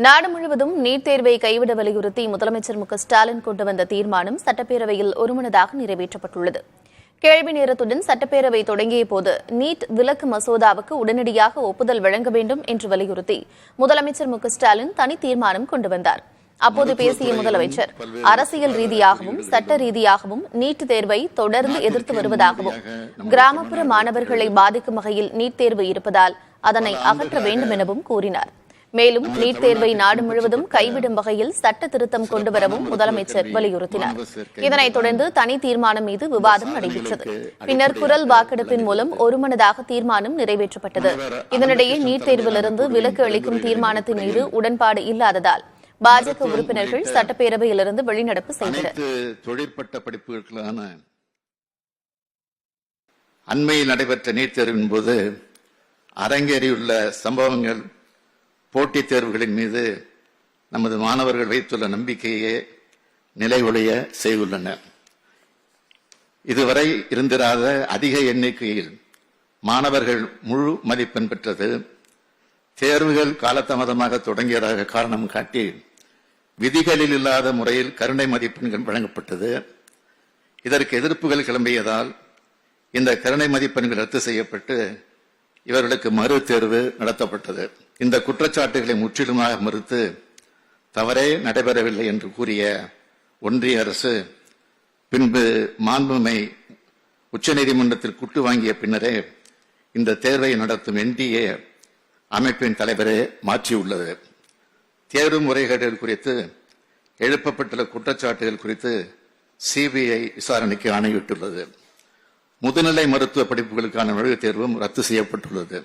நாடு முழுவதும் நீட் தேர்வை கைவிட வலியுறுத்தி முதலமைச்சர் ஸ்டாலின் கொண்டு வந்த தீர்மானம் சட்டப்பேரவையில் ஒருமனதாக நிறைவேற்றப்பட்டுள்ளது. கேள்வி நேரத்துடன் சட்டப்பேரவை தொடங்கிய போது நீட் விலக்கு மசோதாவுக்கு உடனடியாக ஒப்புதல் வழங்க வேண்டும் என்று வலியுறுத்தி முதலமைச்சர் ஸ்டாலின் தனி தீர்மானம் கொண்டு வந்தார். அப்போது பேசிய முதலமைச்சர், அரசியல் ரீதியாகவும் சட்ட ரீதியாகவும் நீட் தேர்வை தொடர்ந்து எதிர்த்து வருவதாகவும், கிராமப்புற மாணவர்களை பாதிக்கும் வகையில் நீட் தேர்வு இருப்பதால் அதனை அகற்ற வேண்டும் எனவும் கூறினார். மேலும் நீட் தேர்வை நாடு முழுவதும் கைவிடும் வகையில் சட்ட திருத்தம் கொண்டுவரவும் முதலமைச்சர் வலியுறுத்தினார். இதனைத் தொடர்ந்து தனி தீர்மானம் மீது விவாதம் நடைபெற்றது. பின்னர் குரல் வாக்கெடுப்பின் மூலம் ஒருமனதாக தீர்மானம் நிறைவேற்றப்பட்டது. இதனிடையே நீட் தேர்விலிருந்து விலக்கு அளிக்கும் தீர்மானத்தின் மீது உடன்பாடு இல்லாததால் பாஜக உறுப்பினர்கள் சட்டப்பேரவையிலிருந்து வெளிநடப்பு செய்தனர். தொழிற்பட்ட படிப்புகளுக்கான அண்மையில் நடைபெற்ற நீட் தேர்வின் போது அரங்கேறியுள்ள சம்பவங்கள் போட்டித் தேர்வுகளின் மீது நமது மாணவர்கள் வைத்துள்ள நம்பிக்கையே நிலைகுலைய செய்துள்ளன. இதுவரை இருந்திராத அதிக எண்ணிக்கையில் மாணவர்கள் முழு மதிப்பெண் பெற்றது. தேர்வுகள் காலதாமதமாக தொடங்கியதாக காரணம் காட்டி விதிகளில் இல்லாத முறையில் கருணை மதிப்பெண்கள் வழங்கப்பட்டது. இதற்கு எதிர்ப்புகள் கிளம்பியதால் இந்த கருணை மதிப்பெண்கள் ரத்து செய்யப்பட்டு இவர்களுக்கு மறு தேர்வு நடத்தப்பட்டது. இந்த குற்றச்சாட்டுகளை முற்றிலுமாக மறுத்து தவறே நடைபெறவில்லை என்று கூறிய ஒன்றிய அரசு பின்பு மாண்புமை உச்சநீதிமன்றத்தில் குட்டு வாங்கிய பின்னரே இந்த தேர்வை நடத்தும் NTA அமைப்பின் தலைவரே மாற்றியுள்ளது. தேர்வு முறைகேடுகள் குறித்து எழுப்பப்பட்டுள்ள குற்றச்சாட்டுகள் குறித்து CBI விசாரணைக்கு ஆணையிட்டுள்ளது. முதுநிலை மருத்துவ படிப்புகளுக்கான நுழைவுத் தேர்வும் ரத்து செய்யப்பட்டுள்ளது.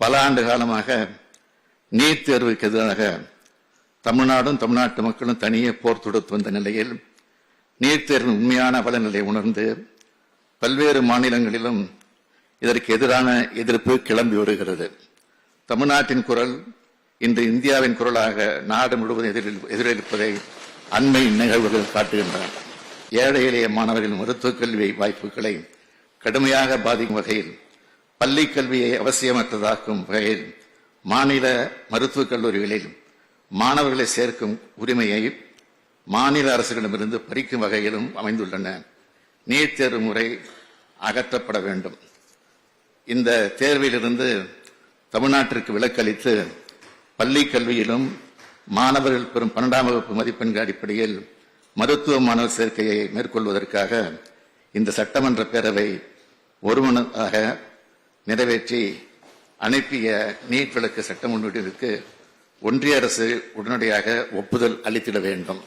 பல ஆண்டு காலமாக நீட் தேர்வுக்கு எதிராக தமிழ்நாடும் தமிழ்நாட்டு மக்களும் தனியே போர் தொடுத்து வந்த நிலையில் நீட் தேர்வின் உண்மையான பலநிலை உணர்ந்து பல்வேறு மாநிலங்களிலும் இதற்கு எதிரான எதிர்ப்பு கிளம்பி வருகிறது. தமிழ்நாட்டின் குரல் இன்று இந்தியாவின் குரலாக நாடு முழுவதும் எதிரொலிப்பதை அண்மை நிகழ்வுகள் காட்டுகின்றன. ஏழை எளிய மாணவர்களின் மருத்துவக் கல்வி வாய்ப்புகளை கடுமையாக பாதிக்கும் வகையில் பள்ளி கல்வியை அவசியமற்றதாக்கும் வகையில் மாநில மருத்துவக் கல்லூரிகளில் மாணவர்களை சேர்க்கும் உரிமையை மாநில அரசுகளிடமிருந்து பறிக்கும் வகையிலும் அமைந்துள்ளன. நீட் தேர்வு முறை அகற்றப்பட வேண்டும். இந்த தேர்விலிருந்து தமிழ்நாட்டிற்கு விலக்களித்து பள்ளி கல்வியிலும் மாணவர்கள் பெறும் 12ஆம் வகுப்பு மதிப்பெண்கள் அடிப்படையில் மருத்துவ மாணவர் சேர்க்கையை மேற்கொள்வதற்காக இந்த சட்டமன்ற பேரவை ஒருமனதாக நிறைவேற்றி அனுப்பிய நீட் விலக்கு சட்ட முன்வடிவுக்கு ஒன்றிய அரசு உடனடியாக ஒப்புதல் அளித்திட வேண்டும்.